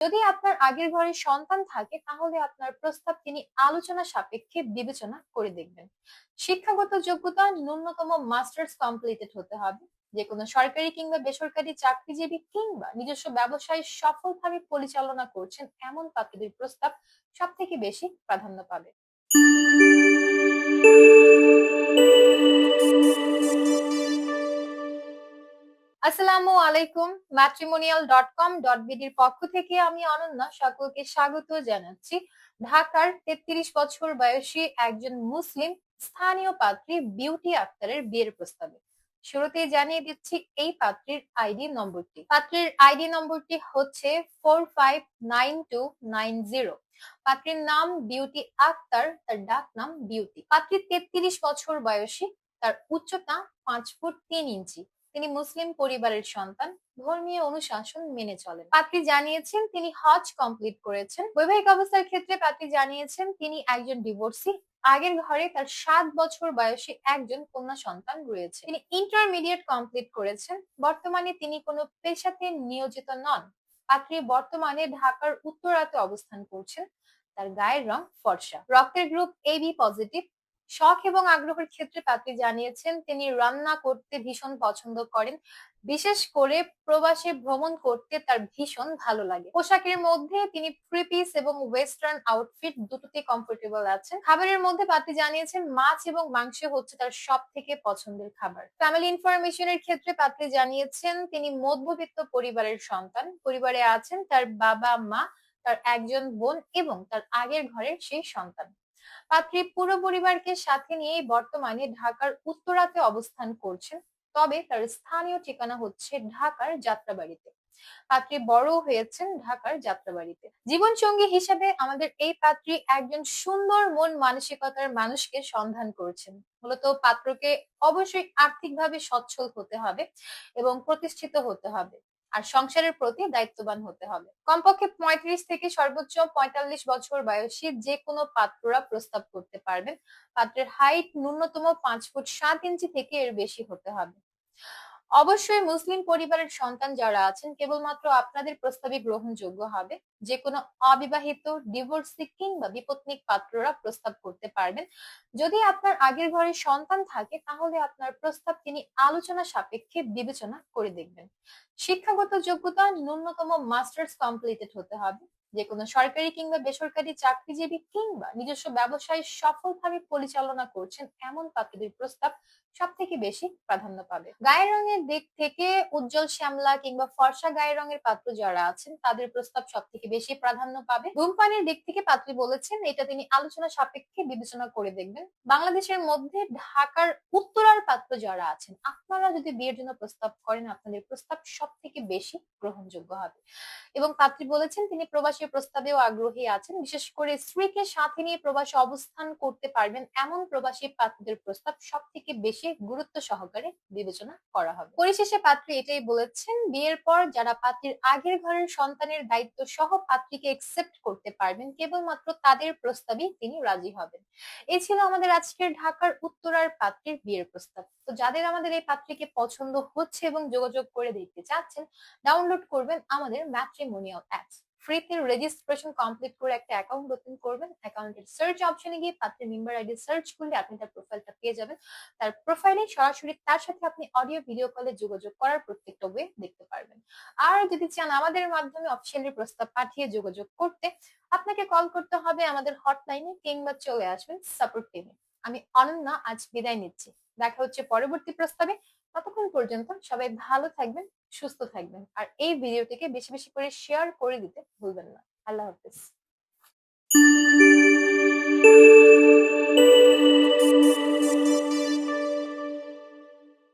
যদি আপনার আগের ঘরে সন্তান থাকে তাহলে আপনার প্রস্তাব তিনি আলোচনা সাপেক্ষে বিবেচনা করে দেখবেন। শিক্ষাগত যোগ্যতা ন্যূনতম মাস্টার্স কমপ্লিটেড হতে হবে। যে কোনো সরকারি কিংবা বেসরকারি চাকরিজীবী কিংবা নিজস্ব ব্যবসায় সফলভাবে পরিচালনা করছেন এমন পাত্রীদের প্রস্তাব সব থেকে বেশি প্রাধান্য পাবে। আসসালামু আলাইকুম। matrimonial.com.bd-র পক্ষ থেকে আমি অনন্যা সকলকে স্বাগত জানাচ্ছি ঢাকার ৩৩ বছর বয়সী একজন মুসলিম স্থানীয় পাত্রী বিউটি আক্তারের বিয়ের প্রস্তাবে। শুরুতেই জানিয়ে দিচ্ছি এই পাত্রীর আইডি নম্বরটি। পাত্রীর আইডি নম্বরটি হচ্ছে 459290। পাত্রীর নাম বিউটি আক্তার, তার ডাক নাম বিউটি। পাত্রী ৩৩ বছর বয়সী, তার উচ্চতা 5 ফুট 3 ইঞ্চি। তিনি মুসলিম পরিবারের সন্তান, ধর্মীয় অনুশাসন মেনে চলেন। পাত্রী জানিয়েছেন তিনি হজ কমপ্লিট করেছেন। বৈবাহিক অবস্থার ক্ষেত্রে পাত্রী জানিয়েছেন তিনি একজন ডিভোর্সি। আগের ঘরে তার 7 বছর বয়সী একজন কন্যা সন্তান রয়েছে। তিনি ইন্টারমিডিয়েট কমপ্লিট করেছেন। বর্তমানে তিনি কোনো পেশাতে নিয়োজিত নন। পাত্রী বর্তমানে ঢাকার উত্তরাতে অবস্থান করছেন। তার গায়ের রং ফর্সা, রক্তের গ্রুপ AB পজিটিভ। শখ এবং আগ্রহের ক্ষেত্রে পাত্রী জানিয়েছেন তিনি রান্না করতে ভীষণ পছন্দ করেন। বিশেষ করে প্রবাসে ভ্রমণ করতে তার ভীষণ ভালো লাগে। পোশাকের মধ্যে তিনি থ্রি পিস এবং ওয়েস্টার্ন আউটফিট দুটোতে কমফোর্টেবল আছেন। খাবারের মধ্যে পাত্রী জানিয়েছেন মাছ এবং মাংস হচ্ছে তার সব থেকে পছন্দের খাবার। ফ্যামিলি ইনফরমেশনের ক্ষেত্রে পাত্রী জানিয়েছেন তিনি মধ্যবিত্ত পরিবারের সন্তান। পরিবারে আছেন তার বাবা মা, তার একজন বোন এবং তার আগের ঘরের সেই সন্তান। পাত্রী পুরো পরিবারকে সাথে নিয়েই বর্তমানে ঢাকার উত্তরাতে অবস্থান করছেন। তবে তার স্থানীয় ঠিকানা হচ্ছে ঢাকার যাত্রাবাড়িতে। পাত্রী বড় হয়েছেন ঢাকার যাত্রাবাড়িতে। জীবন সঙ্গী হিসেবে আমাদের এই পাত্রী একজন সুন্দর মন মানসিকতার মানুষকে সন্ধান করছেন। মূলত পাত্রকে অবশ্যই আর্থিকভাবে সচ্ছল হতে হবে এবং প্রতিষ্ঠিত হতে হবে, আর সংসারের প্রতি দায়িত্ববান হতে হবে। কমপক্ষে 35 থেকে সর্বোচ্চ 45 বছর বয়সী যে কোনো পাত্ররা প্রস্তাব করতে পারবেন। পাত্রের হাইট ন্যূনতম 5 ফুট 7 ইঞ্চি থেকে এর বেশি হতে হবে। অবশ্যই মুসলিম পরিবারের সন্তান যারা আছেন কেবলমাত্র আপনাদের প্রস্তাবই গ্রহণযোগ্য হবে। যে কোনো অবিবাহিত, ডিভোর্সি কিংবা বিপত্নিক পাত্ররা প্রস্তাব করতে পারবেন। যদি আপনার আগের ঘরে সন্তান থাকে তাহলে আপনার প্রস্তাব তিনি আলোচনা সাপেক্ষে বিবেচনা করে দেখবেন। শিক্ষাগত যোগ্যতা ন্যূনতম মাস্টার্স কমপ্লিটেড হতে হবে। যে কোনো সরকারি কিংবা বেসরকারি চাকরিজীবী কিংবা নিজস্ব ব্যবসায় সফলভাবে পরিচালনা করছেন এমন পাত্রদের প্রস্তাব সব থেকে বেশি প্রাধান্য পাবে। গায়ের রঙের দিক থেকে উজ্জ্বল শ্যামলা কিংবা ফর্সা গায়ের রঙের পাত্র যারা আছেন তাদের প্রস্তাব সব থেকে বেশি প্রাধান্য পাবে। ধূমপানের দিক থেকে পাত্রী বলেছেন এটা তিনি আলোচনা সাপেক্ষে বিবেচনা করে দেখবেন। বাংলাদেশের মধ্যে ঢাকার উত্তরার পাত্র যারা আছেন আপনারা যদি বিয়ের জন্য প্রস্তাব করেন আপনাদের প্রস্তাব সব থেকে বেশি গ্রহণযোগ্য হবে। এবং পাত্রী বলেছেন তিনি প্রবাসী প্রস্তাবেও আগ্রহী আছেন। বিশেষ করে স্ত্রীকে সাথে নিয়ে প্রবাসে অবস্থান করতে পারবেন এমন প্রবাসী পাত্রদের প্রস্তাব সব থেকে বেশি গুরুত্ব সহকারে বিবেচনা করা হবে। পরিশেষে পাত্রী এটাই বলেছেন বিয়ের পর যারা পাত্রীর আগের ঘরের সন্তানের দায়িত্ব সহ পাত্রীকে একসেপ্ট করতে পারবেন কেবলমাত্র তাদের প্রস্তাবেই তিনি রাজি হবেন। এই ছিল আমাদের আজকের ঢাকার উত্তরার পাত্রীর বিয়ের প্রস্তাব। তো যাদের আমাদের এই পাত্রীকে পছন্দ হচ্ছে এবং যোগাযোগ করে দেখতে চাচ্ছেন, ডাউনলোড করবেন আমাদের ম্যাট্রিমোনিয়াল অ্যাপস। ফ্রিতে রেজিস্ট্রেশন কমপ্লিট করে একটা অ্যাকাউন্ট ওপেন করবেন। অ্যাকাউন্টের সার্চ অপশনে গিয়ে পাত্রের মেম্বার আইডি সার্চ করলে আপনি তার প্রোফাইলটা পেয়ে যাবেন। তার প্রোফাইলে সরাসরি তার সাথে আপনি অডিও ভিডিও কলে যোগাযোগ করার প্রত্যেকটা ওয়ে দেখতে পারবেন। আর যদি চান আমাদের মাধ্যমে অফিসিয়ালি প্রস্তাব পাঠিয়ে যোগাযোগ করতে, আপনাকে কল করতে হবে আমাদের হটলাইনে কিংবা চলে আসবেন সাপোর্ট টিমে। আমি অনন্যা আজ বিদায় নিচ্ছি। দেখা হচ্ছে পরবর্তী প্রস্তাবে। ততক্ষণ পর্যন্ত সবাই ভালো থাকবেন, সুস্থ থাকবেন, আর এই ভিডিওটিকে বেশি বেশি করে শেয়ার করে দিতে ভুলবেন না। আল্লাহ হাফেজ।